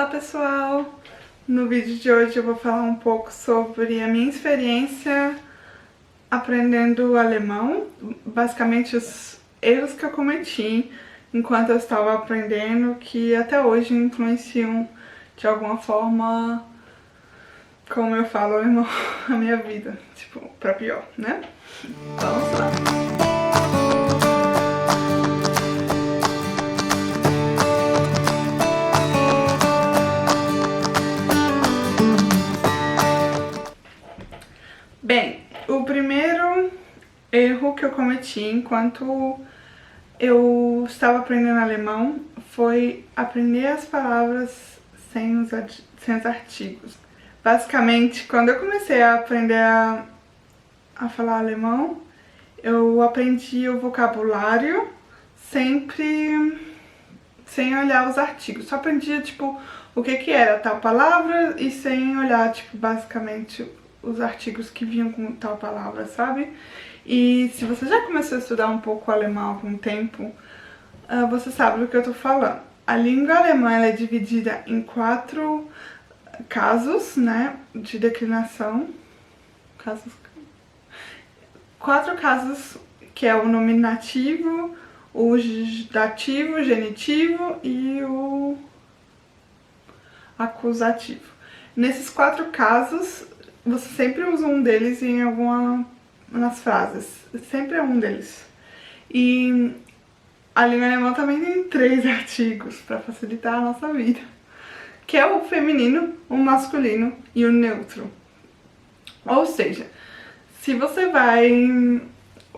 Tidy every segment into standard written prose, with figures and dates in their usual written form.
Olá pessoal! No vídeo de hoje eu vou falar um pouco sobre a minha experiência aprendendo alemão, basicamente os erros que eu cometi enquanto eu estava aprendendo, que até hoje influenciam de alguma forma como eu falo alemão na minha vida, tipo, pra pior, né? Vamos lá! Bem, o primeiro erro que eu cometi enquanto eu estava aprendendo alemão foi aprender as palavras sem os artigos. Basicamente, quando eu comecei a aprender a falar alemão, eu aprendi o vocabulário sempre sem olhar os artigos. Só aprendia, tipo, o que era tal palavra e sem olhar, tipo, basicamente os artigos que vinham com tal palavra, sabe? E se você já começou a estudar um pouco alemão há algum tempo, você sabe do que eu tô falando. A língua alemã ela é dividida em 4 casos, né, de declinação. 4 casos, que é o nominativo, o dativo, o genitivo e o acusativo. Nesses 4 casos, você sempre usa um deles em nas frases, sempre é um deles. E a língua alemã também tem 3 artigos para facilitar a nossa vida, que é o feminino, o masculino e o neutro. Ou seja, se você vai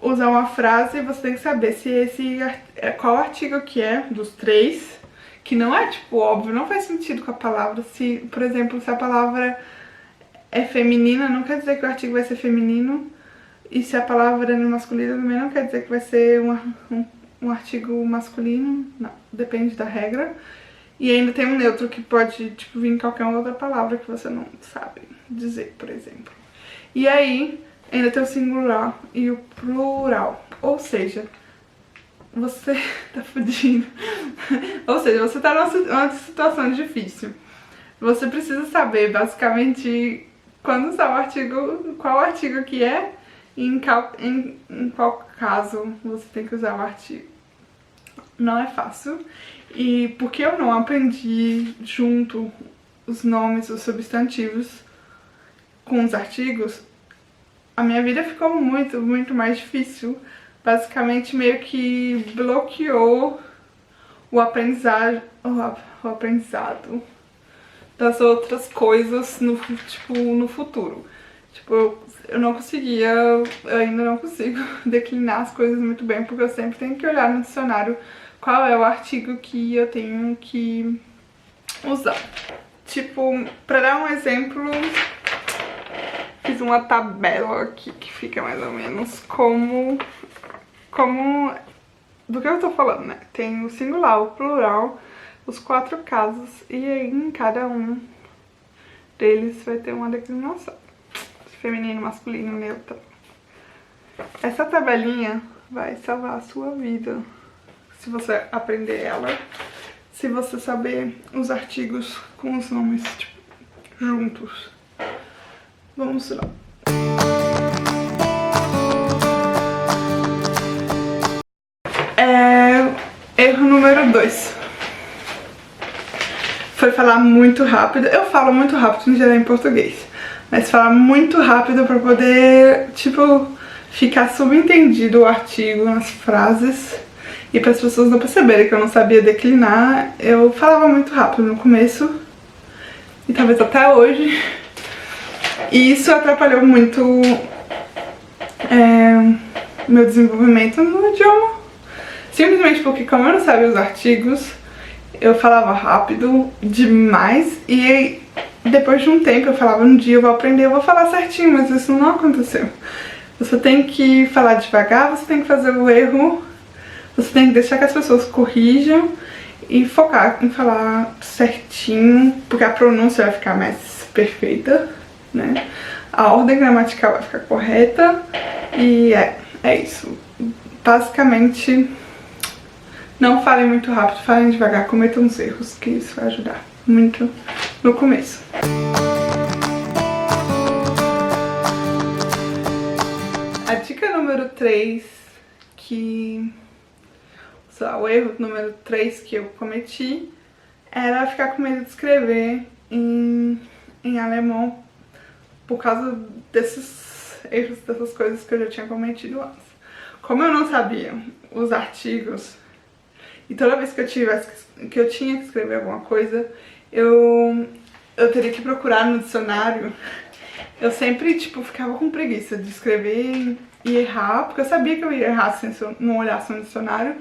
usar uma frase, você tem que saber se qual artigo que é dos 3, que não é tipo óbvio, não faz sentido com a palavra. Se, por exemplo, se a palavra é feminina, não quer dizer que o artigo vai ser feminino, e se a palavra é no masculino também não quer dizer que vai ser um artigo masculino, não, depende da regra. E ainda tem um neutro que pode tipo, vir em qualquer outra palavra que você não sabe dizer, por exemplo. E aí, ainda tem o singular e o plural, ou seja, você tá fudido. Ou seja, você tá numa situação difícil. Você precisa saber, basicamente, quando usar o artigo, qual artigo que é e em qual caso você tem que usar o artigo. Não é fácil. E porque eu não aprendi junto os nomes, os substantivos com os artigos, a minha vida ficou muito mais difícil. Basicamente, meio que bloqueou o aprendizado das outras coisas no futuro. Tipo, eu não conseguia, eu ainda não consigo declinar as coisas muito bem, porque eu sempre tenho que olhar no dicionário qual é o artigo que eu tenho que usar. Tipo, pra dar um exemplo, fiz uma tabela aqui que fica mais ou menos como do que eu tô falando, né? Tem o singular, o plural, os 4 casos, e aí em cada um deles vai ter uma declinação. Feminino, masculino, neutro. Essa tabelinha vai salvar a sua vida se você aprender ela, se você saber os artigos com os nomes tipo, juntos. Vamos lá. Erro número 2. Foi falar muito rápido. Eu falo muito rápido em geral em português, mas falar muito rápido pra poder, tipo, ficar subentendido o artigo nas frases e para as pessoas não perceberem que eu não sabia declinar. Eu falava muito rápido no começo e talvez até hoje. E isso atrapalhou muito meu desenvolvimento no idioma. Simplesmente porque, como eu não sabia os artigos, eu falava rápido demais. E aí, depois de um tempo, eu falava, um dia eu vou aprender, eu vou falar certinho, mas isso não aconteceu. Você tem que falar devagar, você tem que fazer o erro, você tem que deixar que as pessoas corrijam e focar em falar certinho, porque a pronúncia vai ficar mais perfeita, né? A ordem gramatical vai ficar correta e é isso. Basicamente, Não falem muito rápido, falem devagar, cometam os erros, que isso vai ajudar muito no começo. A dica número 3, o erro número 3 que eu cometi era ficar com medo de escrever em alemão por causa desses erros, dessas coisas que eu já tinha cometido antes. Como eu não sabia os artigos, e toda vez que eu tinha que escrever alguma coisa, eu teria que procurar no dicionário. Eu sempre, tipo, ficava com preguiça de escrever e errar, porque eu sabia que eu ia errar se eu não olhasse no dicionário.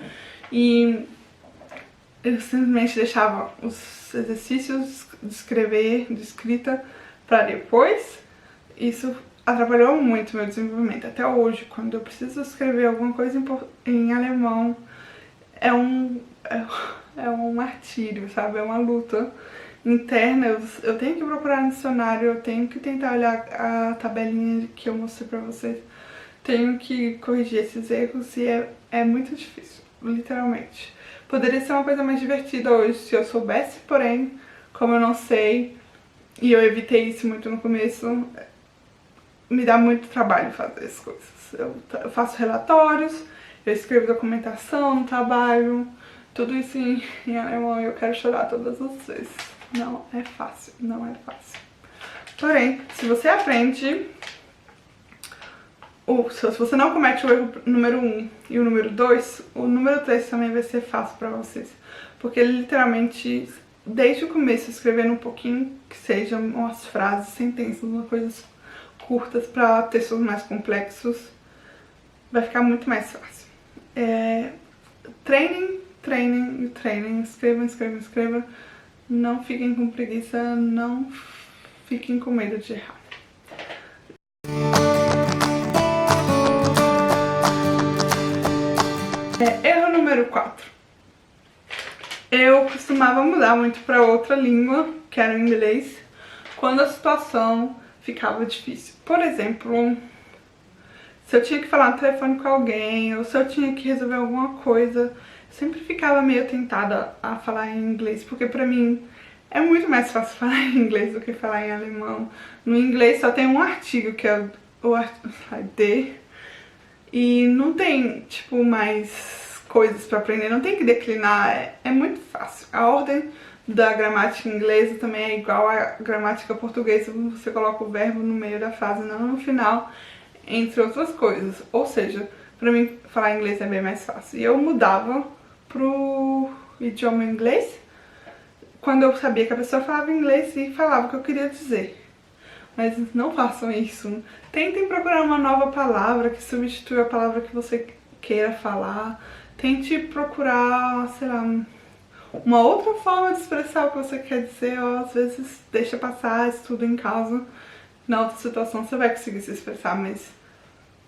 E eu simplesmente deixava os exercícios de escrever, de escrita, para depois. Isso atrapalhou muito meu desenvolvimento. Até hoje, quando eu preciso escrever alguma coisa em alemão, é um martírio, sabe? É uma luta interna. Eu tenho que procurar no dicionário, eu tenho que tentar olhar a tabelinha que eu mostrei pra vocês. Tenho que corrigir esses erros e é muito difícil, literalmente. Poderia ser uma coisa mais divertida hoje se eu soubesse, porém, como eu não sei, e eu evitei isso muito no começo, me dá muito trabalho fazer as coisas. Eu faço relatórios, eu escrevo documentação no trabalho, tudo isso em alemão, e eu quero chorar todas as vezes. Não é fácil, não é fácil. Porém, se você aprende, se você não comete o erro número 1 e o número 2, o número 3 também vai ser fácil pra vocês. Porque literalmente, desde o começo, escrevendo um pouquinho, que sejam umas frases, sentenças, umas coisas curtas pra textos mais complexos, vai ficar muito mais fácil. Treinem, treinem, treinem, escrevam, escrevam, escrevam. Não fiquem com preguiça, não fiquem com medo de errar. Erro número 4. Eu costumava mudar muito para outra língua, que era o inglês, quando a situação ficava difícil. Por exemplo, se eu tinha que falar no telefone com alguém, ou se eu tinha que resolver alguma coisa, sempre ficava meio tentada a falar em inglês, porque pra mim é muito mais fácil falar em inglês do que falar em alemão. No inglês só tem um artigo, que é o de, e não tem, tipo, mais coisas pra aprender, não tem que declinar, é muito fácil. A ordem da gramática inglesa também é igual à gramática portuguesa, você coloca o verbo no meio da frase, não no final, entre outras coisas. Ou seja, pra mim falar inglês é bem mais fácil. E eu mudava pro idioma inglês quando eu sabia que a pessoa falava inglês e falava o que eu queria dizer. Mas não façam isso. Tentem procurar uma nova palavra que substitua a palavra que você queira falar. Tente procurar, sei lá, uma outra forma de expressar o que você quer dizer, ou às vezes deixa passar, estuda em casa. Na outra situação você vai conseguir se expressar, mas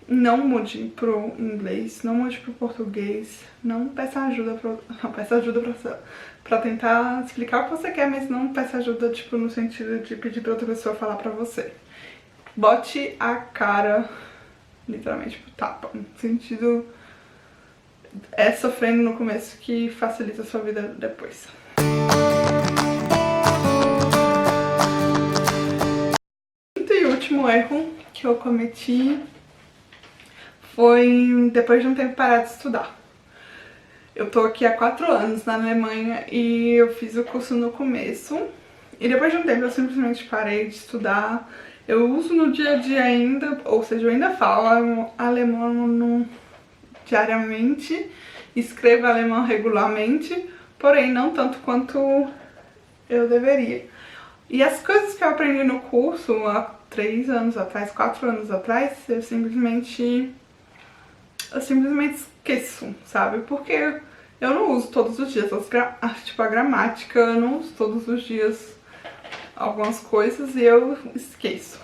não mude pro inglês, não mude pro português, não peça ajuda pra tentar explicar o que você quer, mas não peça ajuda, tipo, no sentido de pedir pra outra pessoa falar pra você. Bote a cara, literalmente, pro tapa, no sentido sofrendo no começo que facilita a sua vida depois. Quinto e último erro que eu cometi foi depois de um tempo parar de estudar. Eu tô aqui há 4 anos na Alemanha e eu fiz o curso no começo. E depois de um tempo eu simplesmente parei de estudar. Eu uso no dia a dia ainda, ou seja, eu ainda falo alemão diariamente, escrevo alemão regularmente, porém não tanto quanto eu deveria. E as coisas que eu aprendi no curso há 3 anos atrás, 4 anos atrás, eu simplesmente esqueço, sabe? Porque eu não uso todos os dias, tipo a gramática, eu não uso todos os dias algumas coisas e eu esqueço.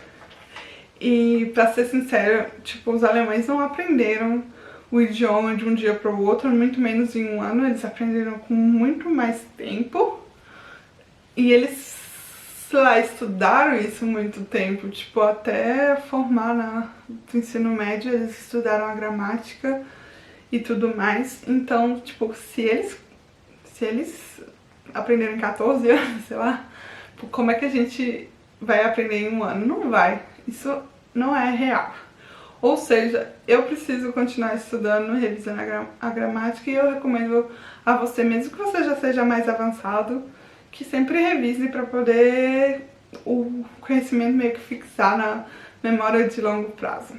E pra ser sincera, tipo, os alemães não aprenderam o idioma de um dia para o outro, muito menos em um ano, eles aprenderam com muito mais tempo. E eles, sei lá, estudaram isso muito tempo, tipo, até formar no ensino médio, eles estudaram a gramática e tudo mais. Então, tipo, se eles aprenderam em 14 anos, sei lá, como é que a gente vai aprender em um ano? Não vai. Isso não é real. Ou seja, eu preciso continuar estudando, revisando a gramática, e eu recomendo a você, mesmo que você já seja mais avançado, que sempre revise para poder o conhecimento meio que fixar na memória de longo prazo.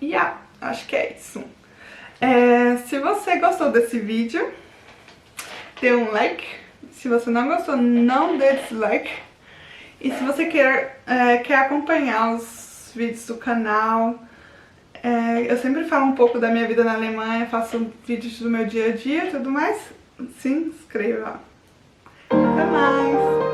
E acho que é isso. Se você gostou desse vídeo, dê um like. Se você não gostou, não dê dislike. E se você quer acompanhar os vídeos do canal, eu sempre falo um pouco da minha vida na Alemanha, faço vídeos do meu dia a dia e tudo mais, se inscreva. Até mais!